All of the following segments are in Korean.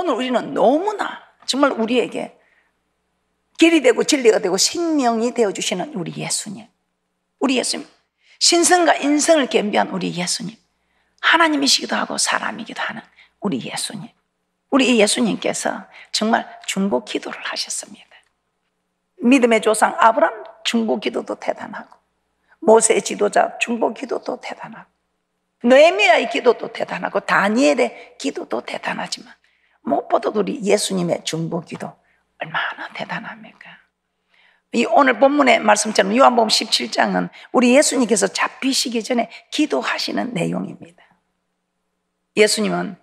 오늘 우리는 너무나 정말 우리에게 길이 되고 진리가 되고 생명이 되어주시는 우리 예수님, 우리 예수님, 신성과 인성을 겸비한 우리 예수님, 하나님이시기도 하고 사람이기도 하는 우리 예수님, 우리 이 예수님께서 정말 중보 기도를 하셨습니다. 믿음의 조상 아브라함 중보 기도도 대단하고, 모세의 지도자 중보 기도도 대단하고, 느헤미야의 기도도 대단하고, 다니엘의 기도도 대단하지만 무엇보다도 우리 예수님의 중보 기도 얼마나 대단합니까? 이 오늘 본문의 말씀처럼 요한복음 17장은 우리 예수님께서 잡히시기 전에 기도하시는 내용입니다. 예수님은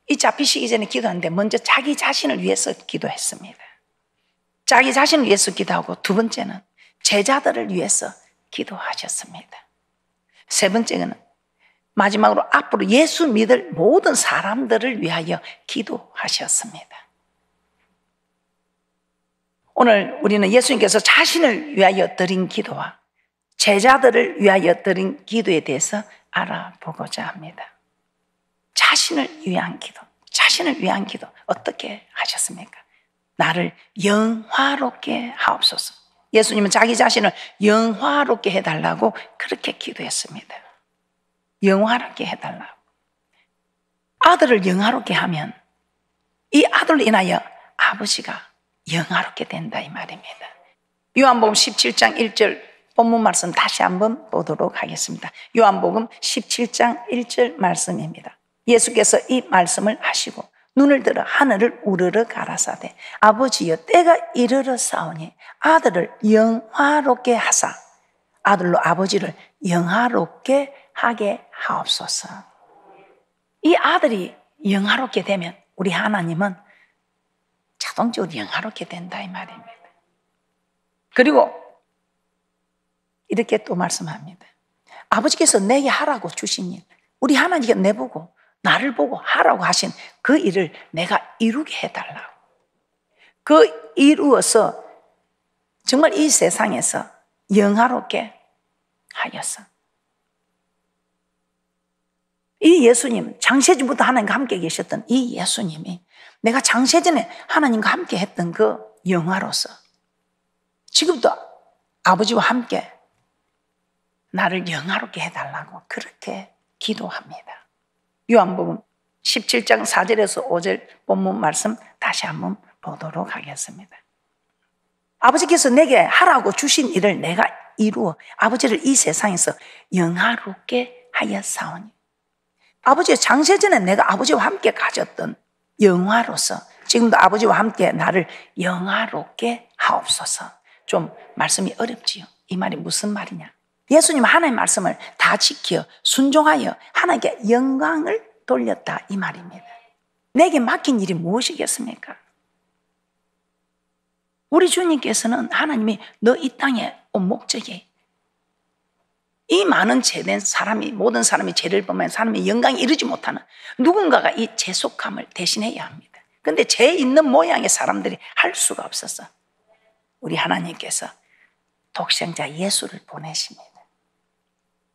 이 잡히시기 전에 기도하는데 먼저 자기 자신을 위해서 기도했습니다. 자기 자신을 위해서 기도하고, 두 번째는 제자들을 위해서 기도하셨습니다. 세 번째는 마지막으로 앞으로 예수 믿을 모든 사람들을 위하여 기도하셨습니다. 오늘 우리는 예수님께서 자신을 위하여 드린 기도와 제자들을 위하여 드린 기도에 대해서 알아보고자 합니다. 자신을 위한 기도, 자신을 위한 기도 어떻게 하셨습니까? 나를 영화롭게 하옵소서. 예수님은 자기 자신을 영화롭게 해달라고 그렇게 기도했습니다. 영화롭게 해달라고. 아들을 영화롭게 하면 이 아들로 인하여 아버지가 영화롭게 된다 이 말입니다. 요한복음 17장 1절 본문 말씀 다시 한번 보도록 하겠습니다. 요한복음 17장 1절 말씀입니다. 예수께서 이 말씀을 하시고 눈을 들어 하늘을 우러러 가라사대 아버지여 때가 이르러 싸우니 아들을 영화롭게 하사 아들로 아버지를 영화롭게 하게 하옵소서. 이 아들이 영화롭게 되면 우리 하나님은 자동적으로 영화롭게 된다 이 말입니다. 그리고 이렇게 또 말씀합니다. 아버지께서 내게 하라고 주신 일, 우리 하나님께서 내보고 나를 보고 하라고 하신 그 일을 내가 이루게 해달라고. 그 이루어서 정말 이 세상에서 영화롭게 하였어. 이 예수님, 창세전부터 하나님과 함께 계셨던 이 예수님이 내가 창세전에 하나님과 함께 했던 그 영화로서 지금도 아버지와 함께 나를 영화롭게 해달라고 그렇게 기도합니다. 요한복음 17장 4절에서 5절 본문 말씀 다시 한번 보도록 하겠습니다. 아버지께서 내게 하라고 주신 일을 내가 이루어 아버지를 이 세상에서 영화롭게 하였사오니 아버지의 창세전에 내가 아버지와 함께 가졌던 영화로서 지금도 아버지와 함께 나를 영화롭게 하옵소서. 좀 말씀이 어렵지요. 이 말이 무슨 말이냐? 예수님 하나님의 말씀을 다 지켜 순종하여 하나님께 영광을 돌렸다 이 말입니다. 내게 맡긴 일이 무엇이겠습니까? 우리 주님께서는 하나님이 너 이 땅에 온 목적이 이 많은 죄된 사람이 모든 사람이 죄를 범한 사람의 영광에 이르지 못하는 누군가가 이 죄속함을 대신해야 합니다. 그런데 죄 있는 모양의 사람들이 할 수가 없었어. 우리 하나님께서 독생자 예수를 보내십니다.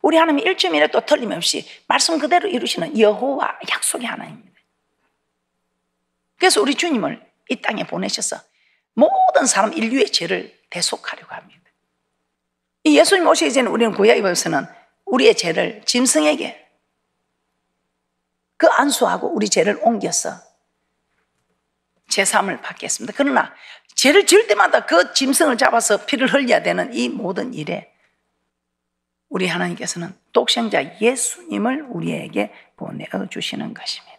우리 하나님이 일점이라도 틀림없이 말씀 그대로 이루시는 여호와 약속의 하나님입니다. 그래서 우리 주님을 이 땅에 보내셔서 모든 사람 인류의 죄를 대속하려고 합니다. 이 예수님 오시기 전에 우리는 구약에서는 우리의 죄를 짐승에게 그 안수하고 우리 죄를 옮겨서 제사함을 받겠습니다. 그러나 죄를 지을 때마다 그 짐승을 잡아서 피를 흘려야 되는 이 모든 일에 우리 하나님께서는 독생자 예수님을 우리에게 보내주시는 것입니다.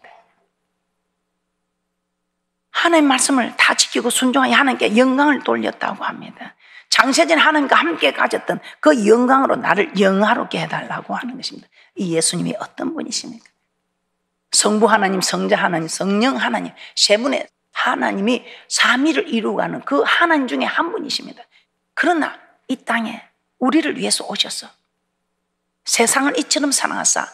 하나님의 말씀을 다 지키고 순종하여 하나님께 영광을 돌렸다고 합니다. 창세전에 하나님과 함께 가졌던 그 영광으로 나를 영화롭게 해달라고 하는 것입니다. 이 예수님이 어떤 분이십니까? 성부 하나님, 성자 하나님, 성령 하나님, 세 분의 하나님이 삼위를 이루어가는 그 하나님 중에 한 분이십니다. 그러나 이 땅에 우리를 위해서 오셔서 세상을 이처럼 사랑하사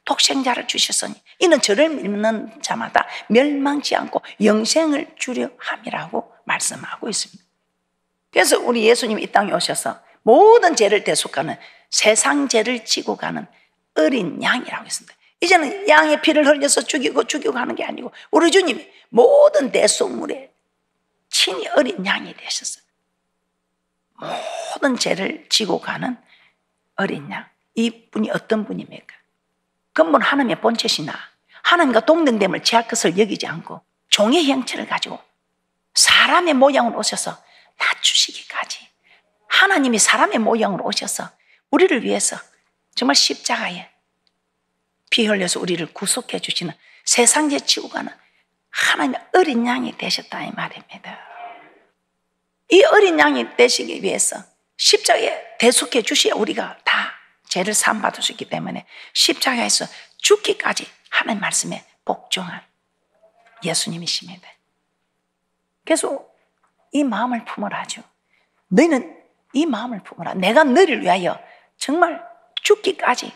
독생자를 주셨으니 이는 저를 믿는 자마다 멸망치 않고 영생을 주려 함이라고 말씀하고 있습니다. 그래서 우리 예수님이 이 땅에 오셔서 모든 죄를 대속하는 세상 죄를 지고 가는 어린 양이라고 했습니다. 이제는 양의 피를 흘려서 죽이고 하는 게 아니고 우리 주님이 모든 대속물에 친히 어린 양이 되셨어요. 모든 죄를 지고 가는 어린 양. 이분이 어떤 분입니까? 근본 하나님의 본체시나 하나님과 동등됨을 취할 것을 여기지 않고 종의 형체를 가지고 사람의 모양으로 오셔서 낮추시기까지, 하나님이 사람의 모양으로 오셔서 우리를 위해서 정말 십자가에 피 흘려서 우리를 구속해 주시는, 세상죄 지고 가는 하나님의 어린 양이 되셨다 이 말입니다. 이 어린 양이 되시기 위해서 십자가에 대속해 주셔야 우리가 다 죄를 사함받을 수 있기 때문에 십자가에서 죽기까지 하나님 말씀에 복종한 예수님이십니다. 그래서 이 마음을 품으라죠. 너희는 이 마음을 품으라. 내가 너희를 위하여 정말 죽기까지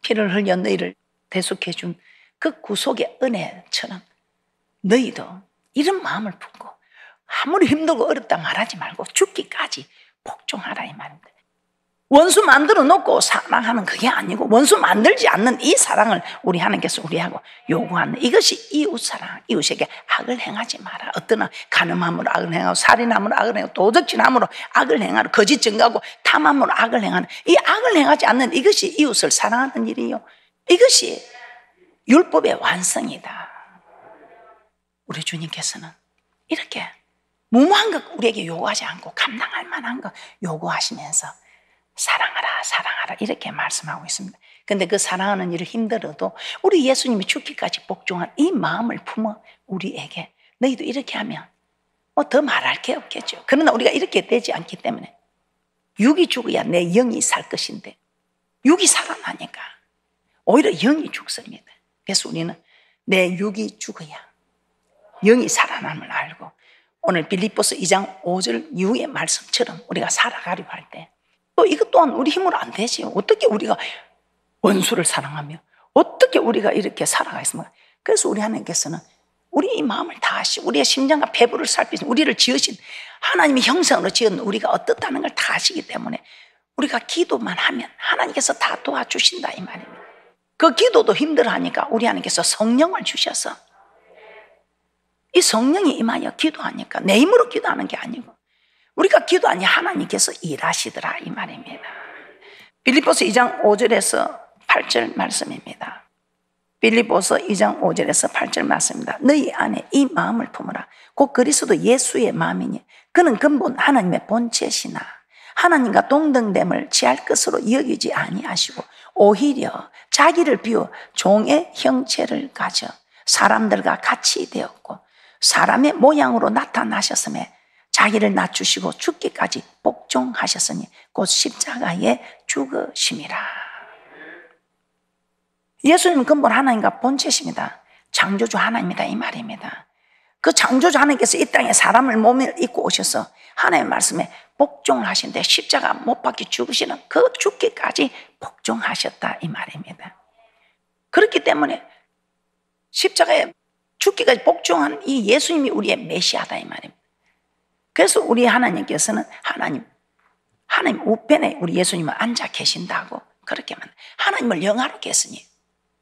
피를 흘려 너희를 대속해 준 그 구속의 은혜처럼 너희도 이런 마음을 품고 아무리 힘들고 어렵다 말하지 말고 죽기까지 복종하라 이 말입니다. 원수 만들어 놓고 사랑하는 그게 아니고 원수 만들지 않는 이 사랑을 우리 하나님께서 우리하고 요구하는, 이것이 이웃사랑. 이웃에게 악을 행하지 마라. 어떤 간음함으로 악을 행하고 살인함으로 악을 행하고 도적질함으로 악을 행하고 거짓 증거하고 탐함으로 악을 행하는 이 악을 행하지 않는 이것이 이웃을 사랑하는 일이요, 이것이 율법의 완성이다. 우리 주님께서는 이렇게 무모한 것 우리에게 요구하지 않고 감당할 만한 것 요구하시면서 사랑하라 사랑하라 이렇게 말씀하고 있습니다. 그런데 그 사랑하는 일을 힘들어도 우리 예수님이 죽기까지 복종한 이 마음을 품어 우리에게 너희도 이렇게 하면 뭐 더 말할 게 없겠죠. 그러나 우리가 이렇게 되지 않기 때문에 육이 죽어야 내 영이 살 것인데 육이 살아나니까 오히려 영이 죽습니다. 그래서 우리는 내 육이 죽어야 영이 살아남을 알고 오늘 빌립보서 2장 5절 이후의 말씀처럼 우리가 살아가려고 할 때 또 이것 또한 우리 힘으로 안 되지. 어떻게 우리가 원수를 사랑하며 어떻게 우리가 이렇게 살아가겠습니까? 그래서 우리 하나님께서는 우리 이 마음을 다하시고 우리의 심장과 배부를 살피신 우리를 지으신 하나님의 형상으로 지은 우리가 어떻다는 걸 다 아시기 때문에 우리가 기도만 하면 하나님께서 다 도와주신다 이 말입니다. 그 기도도 힘들어하니까 우리 하나님께서 성령을 주셔서 이 성령이 임하여 기도하니까 내 힘으로 기도하는 게 아니고 우리가 기도하니 하나님께서 일하시더라 이 말입니다. 빌립보서 2장 5절에서 8절 말씀입니다. 빌립보서 2장 5절에서 8절 말씀입니다. 너희 안에 이 마음을 품으라. 곧 그리스도 예수의 마음이니 그는 근본 하나님의 본체시나 하나님과 동등됨을 취할 것으로 여기지 아니하시고 오히려 자기를 비워 종의 형체를 가져 사람들과 같이 되었고 사람의 모양으로 나타나셨음에 자기를 낮추시고 죽기까지 복종하셨으니 곧 십자가에 죽으심이라. 예수님은 근본 하나님과 본체십니다. 창조주 하나님이다 이 말입니다. 그 창조주 하나님께서 이 땅에 사람을 몸에 입고 오셔서 하나님의 말씀에 복종을 하신데 십자가 못 박혀 죽으시는 그 죽기까지 복종하셨다 이 말입니다. 그렇기 때문에 십자가에 죽기까지 복종한 이 예수님이 우리의 메시아다 이 말입니다. 그래서 우리 하나님께서는 하나님 우편에 우리 예수님은 앉아 계신다고 그렇게 만 하나님을 영화롭게 했으니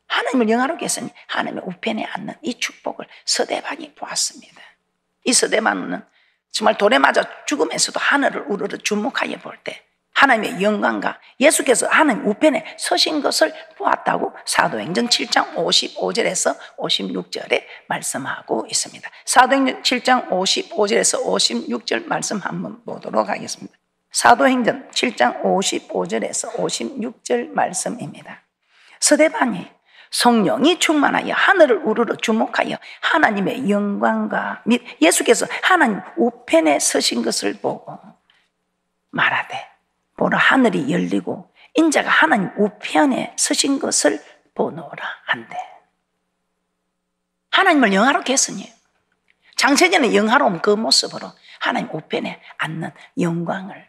하나님의 우편에 앉는 이 축복을 서대반이 보았습니다. 이 서대반은 정말 돌에 맞아 죽으면서도 하늘을 우러러 주목하여 볼 때 하나님의 영광과 예수께서 하나님 우편에 서신 것을 보았다고 사도행전 7장 55절에서 56절에 말씀하고 있습니다. 사도행전 7장 55절에서 56절 말씀 한번 보도록 하겠습니다. 사도행전 7장 55절에서 56절 말씀입니다. 서대반이 성령이 충만하여 하늘을 우러러 주목하여 하나님의 영광과 및 예수께서 하나님 우편에 서신 것을 보고 말하되 보라 하늘이 열리고 인자가 하나님 우편에 서신 것을 보노라 한대. 하나님을 영화롭게 했으니 장세전의 영화로운 그 모습으로 하나님 우편에 앉는 영광을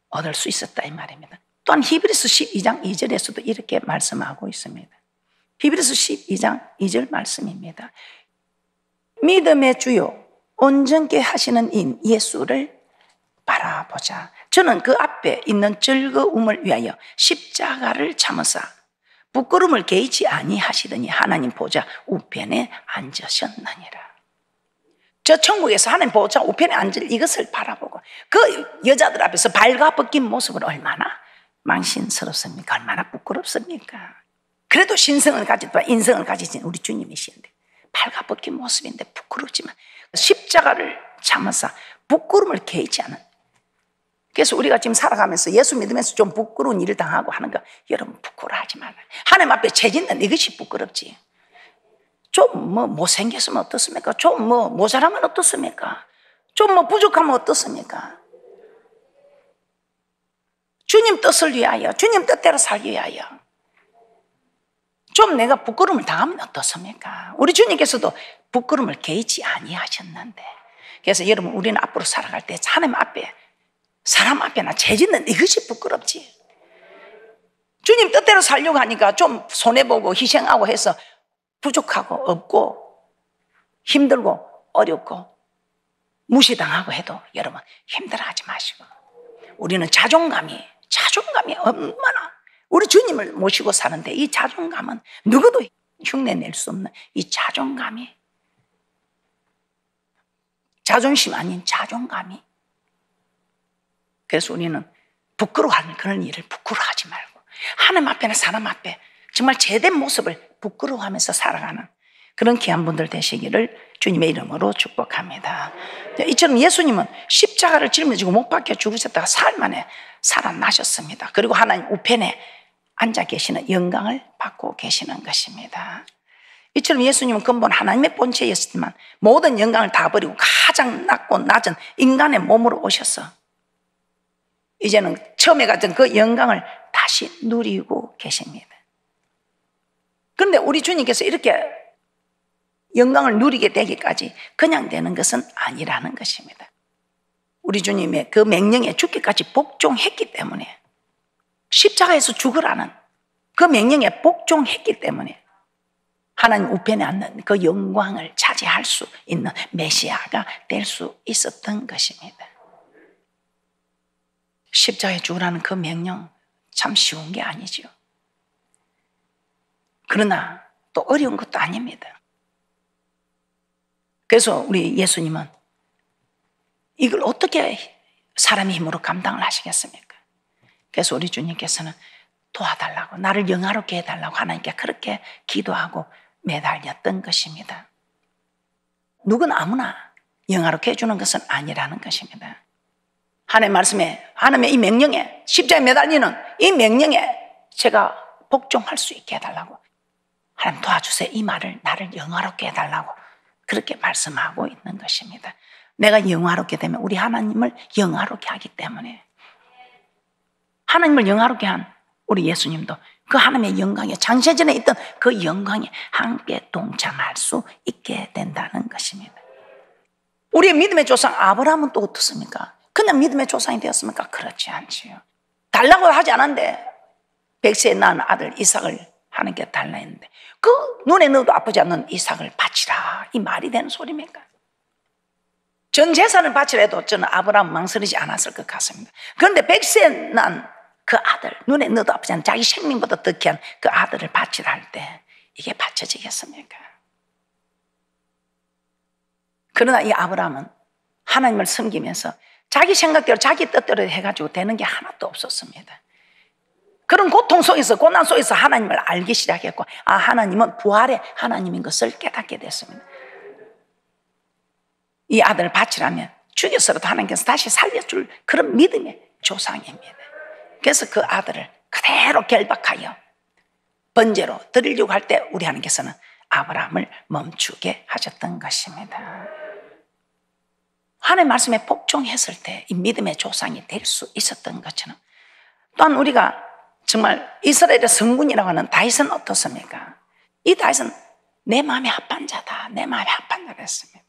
얻을 수 있었다 이 말입니다. 또한 히브리서 12장 2절에서도 이렇게 말씀하고 있습니다. 히브리서 12장 2절 말씀입니다. 믿음의 주요 온전케 하시는 인 예수를 바라보자. 저는 그 앞에 있는 즐거움을 위하여 십자가를 참으사 부끄러움을 개의치 아니하시더니 하나님 보좌 우편에 앉으셨느니라. 저 천국에서 하나님 보좌 우편에 앉을 이것을 바라보고 그 여자들 앞에서 발가벗긴 모습을 얼마나 망신스럽습니까? 얼마나 부끄럽습니까? 그래도 신성을 가지고 인성을 가지신 우리 주님이신데 발가벗긴 모습인데 부끄럽지만 십자가를 참으사 부끄러움을 개의치 않은. 그래서 우리가 지금 살아가면서 예수 믿으면서 좀 부끄러운 일을 당하고 하는 거 여러분 부끄러워하지 말아요. 하나님 앞에 죄짓는 이것이 부끄럽지. 좀 못생겼으면 어떻습니까? 좀 모자라면 어떻습니까? 좀 부족하면 어떻습니까? 주님 뜻을 위하여, 주님 뜻대로 살기 위하여 좀 내가 부끄러움을 당하면 어떻습니까? 우리 주님께서도 부끄러움을 개의치 아니하셨는데, 그래서 여러분 우리는 앞으로 살아갈 때 하나님 앞에 사람 앞에나 죄짓는 이것이 부끄럽지. 주님 뜻대로 살려고 하니까 좀 손해보고 희생하고 해서 부족하고 없고 힘들고 어렵고 무시당하고 해도 여러분 힘들어하지 마시고, 우리는 자존감이 얼마나 우리 주님을 모시고 사는데 이 자존감은 누구도 흉내낼 수 없는 이 자존감이, 자존심 아닌 자존감이. 그래서 우리는 부끄러워하는 그런 일을 부끄러워하지 말고 하나님 앞에나 사람 앞에 정말 제된 모습을 부끄러워하면서 살아가는 그런 귀한 분들 되시기를 주님의 이름으로 축복합니다. 이처럼 예수님은 십자가를 짊어지고 못 박혀 죽으셨다가 사흘 만에 살아나셨습니다. 그리고 하나님 우편에 앉아 계시는 영광을 받고 계시는 것입니다. 이처럼 예수님은 근본 하나님의 본체였지만 모든 영광을 다 버리고 가장 낮고 낮은 인간의 몸으로 오셔서 이제는 처음에 가진 그 영광을 다시 누리고 계십니다. 그런데 우리 주님께서 이렇게 영광을 누리게 되기까지 그냥 되는 것은 아니라는 것입니다. 우리 주님의 그 명령에 죽기까지 복종했기 때문에, 십자가에서 죽으라는 그 명령에 복종했기 때문에 하나님 우편에 앉는 그 영광을 차지할 수 있는 메시아가 될 수 있었던 것입니다. 십자가에 죽으라는 그 명령 참 쉬운 게 아니죠. 그러나 또 어려운 것도 아닙니다. 그래서 우리 예수님은 이걸 어떻게 사람의 힘으로 감당을 하시겠습니까? 그래서 우리 주님께서는 도와달라고, 나를 영화롭게 해달라고 하나님께 그렇게 기도하고 매달렸던 것입니다. 누구나 아무나 영화롭게 해주는 것은 아니라는 것입니다. 하나님의 말씀에, 하나님의 이 명령에, 십자가에 매달리는 이 명령에 제가 복종할 수 있게 해달라고, 하나님 도와주세요, 이 말을 나를 영화롭게 해달라고 그렇게 말씀하고 있는 것입니다. 내가 영화롭게 되면 우리 하나님을 영화롭게 하기 때문에, 하나님을 영화롭게 한 우리 예수님도 그 하나님의 영광에, 창세전에 있던 그 영광에 함께 동참할 수 있게 된다는 것입니다. 우리의 믿음의 조상 아브라함은 또 어떻습니까? 그냥 믿음의 조상이 되었습니까? 그렇지 않지요. 달라고 하지 않았는데 100세에 낳은 아들 이삭을 하나님께 달라 했는데 그 눈에 넣어도 아프지 않는 이삭을 바치라, 이 말이 되는 소리입니까? 전 재산을 바치라 해도 저는 아브라함 망설이지 않았을 것 같습니다. 그런데 100세에 낳은 그 아들, 눈에 넣어도 아프지 않은 자기 생명보다 더 귀한 그 아들을 바치라 할 때 이게 바쳐지겠습니까? 그러나 이 아브라함은 하나님을 섬기면서 자기 생각대로 자기 뜻대로 해가지고 되는 게 하나도 없었습니다. 그런 고통 속에서, 고난 속에서 하나님을 알기 시작했고, 아, 하나님은 부활의 하나님인 것을 깨닫게 됐습니다. 이 아들을 바치라면 죽여서라도 하나님께서 다시 살려줄 그런 믿음의 조상입니다. 그래서 그 아들을 그대로 결박하여 번제로 드리려고 할 때 우리 하나님께서는 아브라함을 멈추게 하셨던 것입니다. 하나님의 말씀에 복종했을 때 이 믿음의 조상이 될 수 있었던 것처럼, 또한 우리가 정말 이스라엘의 성군이라고 하는 다윗은 어떻습니까? 이 다윗은 내 마음에 합한 자다, 내 마음에 합한 자가 했습니다.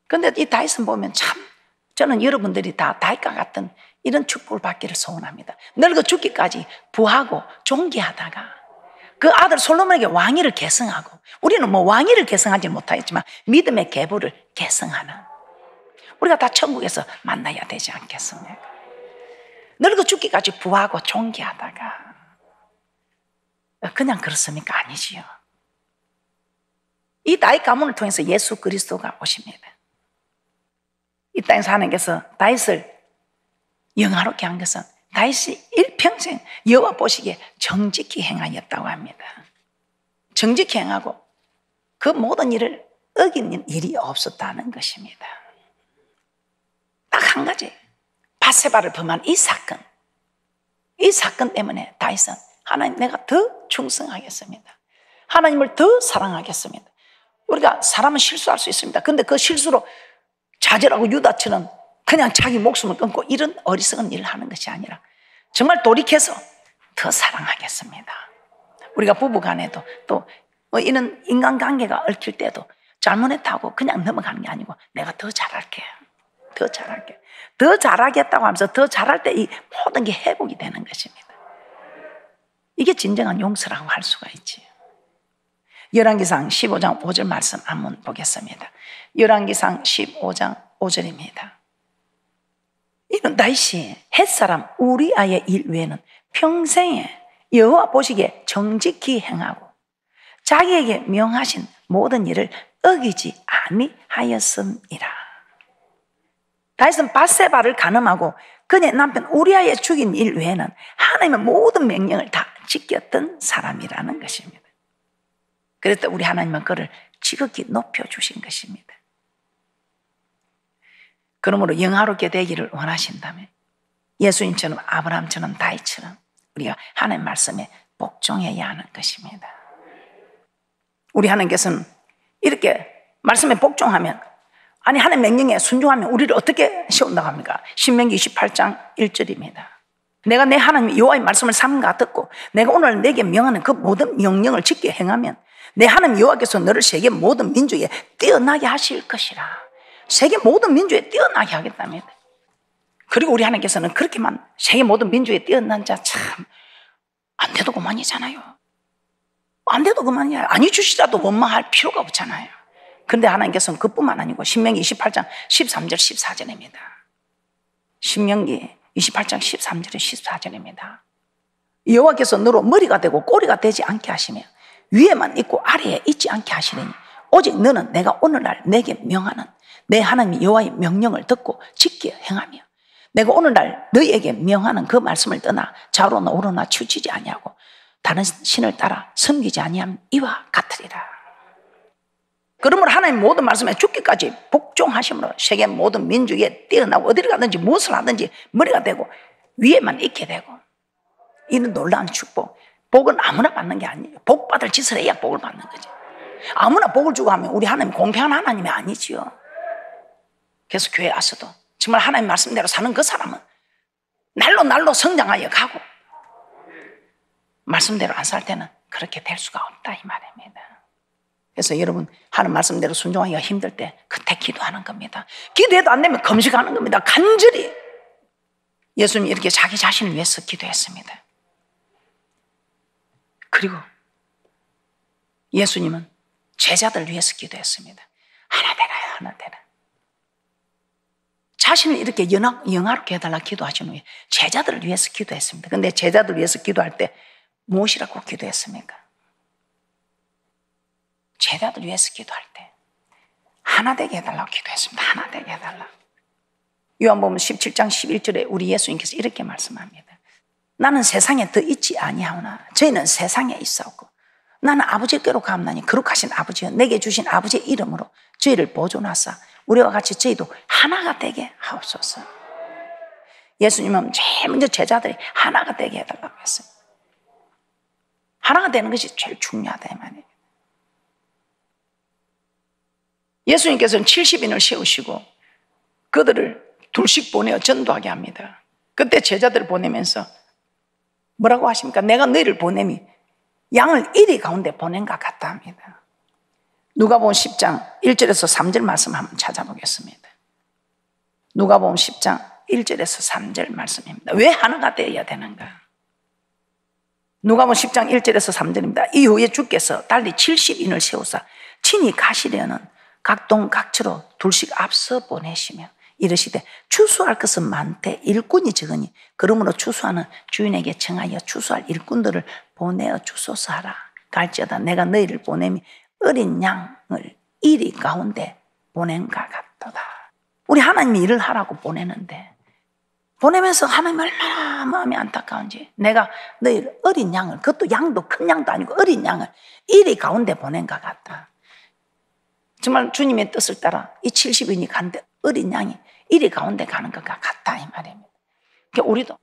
그런데 이 다윗은 보면 참, 저는 여러분들이 다 다윗과 같은 이런 축복을 받기를 소원합니다. 늙어 죽기까지 부하고 존귀하다가 그 아들 솔로몬에게 왕위를 계승하고, 우리는 뭐 왕위를 계승하지 못하겠지만 믿음의 계보를 계승하는, 우리가 다 천국에서 만나야 되지 않겠습니까? 늙어 죽기까지 부하고 존귀하다가 그냥 그렇습니까? 아니지요. 이 다윗 가문을 통해서 예수 그리스도가 오십니다. 이 땅에서 하나님께서 다윗을 영화롭게 한 것은 다윗이 일평생 여호와 보시기에 정직히 행하였다고 합니다. 정직히 행하고 그 모든 일을 어기는 일이 없었다는 것입니다. 딱 한 가지, 밧세바를 범한 이 사건 때문에 다윗은 하나님, 내가 더 충성하겠습니다. 하나님을 더 사랑하겠습니다. 우리가 사람은 실수할 수 있습니다. 그런데 그 실수로 좌절하고 유다처럼 그냥 자기 목숨을 끊고 이런 어리석은 일을 하는 것이 아니라 정말 돌이켜서 더 사랑하겠습니다. 우리가 부부간에도 또 이런 인간관계가 얽힐 때도 잘못했다고 그냥 넘어가는 게 아니고 내가 더 잘할게, 더 잘할게, 더 잘하겠다고 하면서 더 잘할 때 이 모든 게 회복이 되는 것입니다. 이게 진정한 용서라고 할 수가 있지. 열왕기상 15장 5절 말씀 한번 보겠습니다. 열왕기상 15장 5절입니다. 이는 다윗이 햇사람 우리아의 일 외에는 평생에 여호와 보시기에 정직히 행하고 자기에게 명하신 모든 일을 어기지 아니하였음이라. 다윗은 밧세바를 간음하고 그의 남편 우리아의 죽인 일 외에는 하나님의 모든 명령을 다 지켰던 사람이라는 것입니다. 그래서 우리 하나님은 그를 지극히 높여주신 것입니다. 그러므로 영화롭게 되기를 원하신다면 예수님처럼 아브라함처럼 다윗처럼 우리가 하나님 말씀에 복종해야 하는 것입니다. 우리 하나님께서는 이렇게 말씀에 복종하면, 아니 하나님 명령에 순종하면 우리를 어떻게 세운다고 합니까? 신명기 28장 1절입니다. 내가 내 하나님 여호와의 말씀을 삼가 듣고 내가 오늘 내게 명하는 그 모든 명령을 지켜 행하면 내 하나님 여호와께서 너를 세계 모든 민족에 뛰어나게 하실 것이라. 세계 모든 민족에 뛰어나게 하겠답니다. 그리고 우리 하나님께서는 그렇게만 세계 모든 민족에 뛰어난 자 참 안 돼도 그만이잖아요. 안 돼도 그만이야. 아니 주시라도 원망할 필요가 없잖아요. 그런데 하나님께서는 그뿐만 아니고 신명기 28장 13절 14절입니다. 신명기 28장 13절에 14절입니다. 여호와께서 너로 머리가 되고 꼬리가 되지 않게 하시며 위에만 있고 아래에 있지 않게 하시리니 오직 너는 내가 오늘날 내게 명하는 내 하나님 여호와의 명령을 듣고 지켜 행하며 내가 오늘날 너희에게 명하는 그 말씀을 떠나 좌로나 우로나 치우치지 아니하고 다른 신을 따라 섬기지 아니하면 이와 같으리라. 그러므로 하나님 모든 말씀에 죽기까지 복종하심으로 세계 모든 민족에 뛰어나고 어디를 가든지 무엇을 하든지 머리가 되고 위에만 있게 되고, 이는 놀라운 축복. 복은 아무나 받는 게 아니에요. 복 받을 짓을 해야 복을 받는 거죠. 아무나 복을 주고 하면 우리 하나님 공평한 하나님이 아니지요. 그래서 교회 와서도 정말 하나님 말씀대로 사는 그 사람은 날로 성장하여 가고, 말씀대로 안 살 때는 그렇게 될 수가 없다 이 말입니다. 그래서 여러분 하는 말씀대로 순종하기가 힘들 때 그때 기도하는 겁니다. 기도해도 안 되면 금식하는 겁니다. 간절히. 예수님이 이렇게 자기 자신을 위해서 기도했습니다. 그리고 예수님은 제자들 위해서 기도했습니다. 하나 되라요, 하나 되라. 자신을 이렇게 영화롭게 해달라 기도하신 후에 제자들을 위해서 기도했습니다. 그런데 제자들 위해서 기도할 때 무엇이라고 기도했습니까? 제자들 위해서 기도할 때 하나 되게 해달라고 기도했습니다. 하나 되게 해달라. 요한복음 17장 11절에 우리 예수님께서 이렇게 말씀합니다. 나는 세상에 더 있지 아니하오나 저희는 세상에 있사오고 나는 아버지께로 가옵나니 거룩하신 아버지여 내게 주신 아버지의 이름으로 저희를 보존하사 우리와 같이 저희도 하나가 되게 하옵소서. 예수님은 제일 먼저 제자들이 하나가 되게 해달라고 했어요. 하나가 되는 것이 제일 중요하다 이 말이에요. 예수님께서는 70인을 세우시고 그들을 둘씩 보내어 전도하게 합니다. 그때 제자들을 보내면서 뭐라고 하십니까? 내가 너희를 보냄이 양을 이리 가운데 보낸 것 같다 합니다. 누가복음 10장 1절에서 3절 말씀 한번 찾아보겠습니다. 누가복음 10장 1절에서 3절 말씀입니다. 왜 하나가 되어야 되는가? 누가복음 10장 1절에서 3절입니다. 이후에 주께서 달리 70인을 세우사 친히 가시려는 각동 각처로 둘씩 앞서 보내시며 이르시되 추수할 것은 많되 일꾼이 적으니 그러므로 추수하는 주인에게 청하여 추수할 일꾼들을 보내어 주소서 하라. 갈지어다 내가 너희를 보내미 어린 양을 이리 가운데 보낸가 같도다. 우리 하나님이 일을 하라고 보내는데, 보내면서 하나님 얼마나 마음이 안타까운지, 내가 너희를 어린 양을, 그것도 양도 큰 양도 아니고 어린 양을 이리 가운데 보낸 것 같다. 정말 주님의 뜻을 따라 이 70인이 간데 어린 양이 이리 가운데 가는 것 같다 이 말입니다. 그러니까 우리도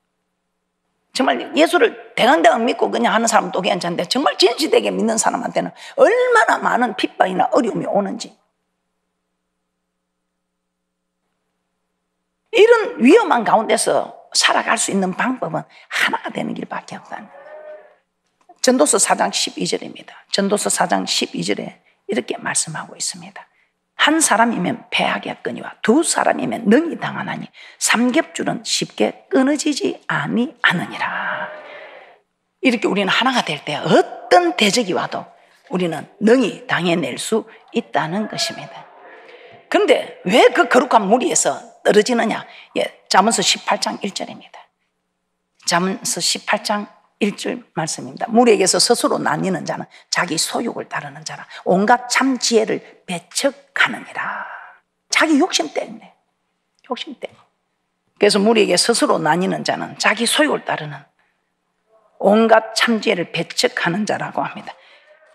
정말 예수를 대강대강 믿고 그냥 하는 사람도 괜찮은데, 정말 진실되게 믿는 사람한테는 얼마나 많은 핍박이나 어려움이 오는지, 이런 위험한 가운데서 살아갈 수 있는 방법은 하나가 되는 길밖에 없다는 거예요. 전도서 4장 12절입니다. 전도서 4장 12절에 이렇게 말씀하고 있습니다. 한 사람이면 패하겠거니와 두 사람이면 능히 당하나니 삼겹줄은 쉽게 끊어지지 아니하느니라. 이렇게 우리는 하나가 될 때 어떤 대적이 와도 우리는 능히 당해낼 수 있다는 것입니다. 그런데 왜 그 거룩한 무리에서 떨어지느냐? 잠언서 18장 1절입니다. 잠언서 18장 1절 말씀입니다. 무리에게서 스스로 나뉘는 자는 자기 소욕을 따르는 자라 온갖 참 지혜를 배척하느니라. 자기 욕심 때문에, 욕심 때문에. 그래서 무리에게 스스로 나뉘는 자는 자기 소욕을 따르는 온갖 참 지혜를 배척하는 자라고 합니다.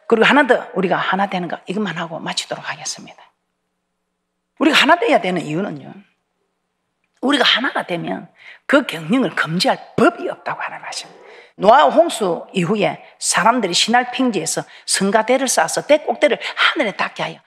그리고 하나 더, 우리가 하나 되는 거 이것만 하고 마치도록 하겠습니다. 우리가 하나 돼야 되는 이유는요, 우리가 하나가 되면 그 경영을 금지할 법이 없다고 하는 말씀입니다. 노아 홍수 이후에 사람들이 신할 평지에서 성가대를 쌓아서 대꼭대를 하늘에 닿게 하여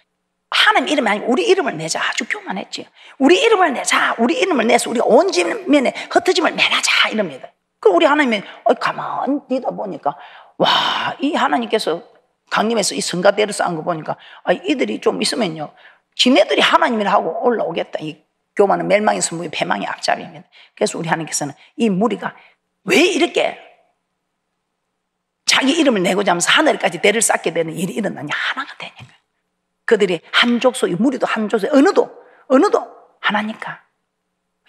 하나님 이름이 아니고 우리 이름을 내자. 아주 교만했지. 우리 이름을 내자. 우리 이름을 내서 우리가 온 지면에 흩어짐을 면하자 이럽니다. 그럼 우리 하나님이 가만히 있다 보니까, 와, 이 하나님께서 강림에서 이 성가대를 쌓은 거 보니까 이들이 좀 있으면요 지네들이 하나님이라 하고 올라오겠다. 이 교만은 멸망의 선무의 패망의 앞잡이입니다. 그래서 우리 하나님께서는 이 무리가 왜 이렇게 자기 이름을 내고자 하면서 하늘까지 대를 쌓게 되는 일이 일어나냐? 하나가 되니까. 그들이 한 족속이, 무리도 한 족속, 어느도 하나니까.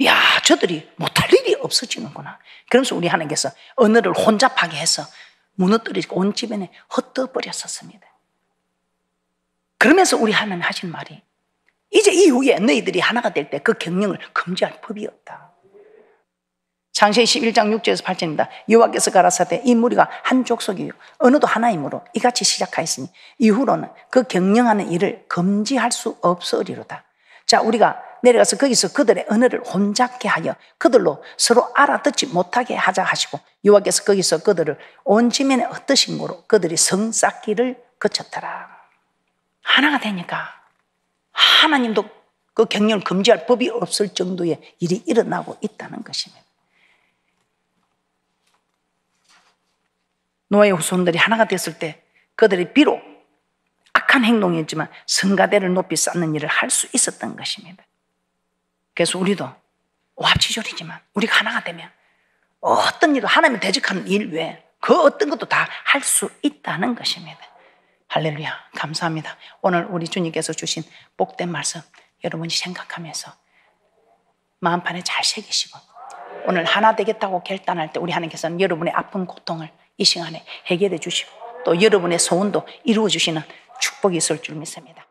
야, 저들이 못할 일이 없어지는구나. 그러면서 우리 하나님께서 언어를 혼잡하게 해서 무너뜨리고 온 집안에 흩어버렸었습니다. 그러면서 우리 하나님 하신 말이, 이제 이후에 너희들이 하나가 될 때 그 경영을 금지할 법이 없다. 창세기 11장 6절에서 8절입니다. 여호와께서 가라사대 이 무리가 한 족속이요 어느도 하나이므로 이같이 시작하였으니 이후로는 그 경영하는 일을 금지할 수 없으리로다. 자, 우리가 내려가서 거기서 그들의 언어를 혼잡게 하여 그들로 서로 알아듣지 못하게 하자 하시고, 여호와께서 거기서 그들을 온 지면에 흩으신 거로 그들이 성 쌓기를 거쳤더라. 하나가 되니까 하나님도 그 경영을 금지할 법이 없을 정도의 일이 일어나고 있다는 것입니다. 노아의 후손들이 하나가 됐을 때 그들이 비록 악한 행동이었지만 성가대를 높이 쌓는 일을 할 수 있었던 것입니다. 그래서 우리도 오합지졸이지만 우리가 하나가 되면 어떤 일도 하나님을 대적하는 일 외에 그 어떤 것도 다 할 수 있다는 것입니다. 할렐루야, 감사합니다. 오늘 우리 주님께서 주신 복된 말씀 여러분이 생각하면서 마음판에 잘 새기시고, 오늘 하나 되겠다고 결단할 때 우리 하나님께서는 여러분의 아픈 고통을 이 시간에 해결해 주시고 또 여러분의 소원도 이루어 주시는 축복이 있을 줄 믿습니다.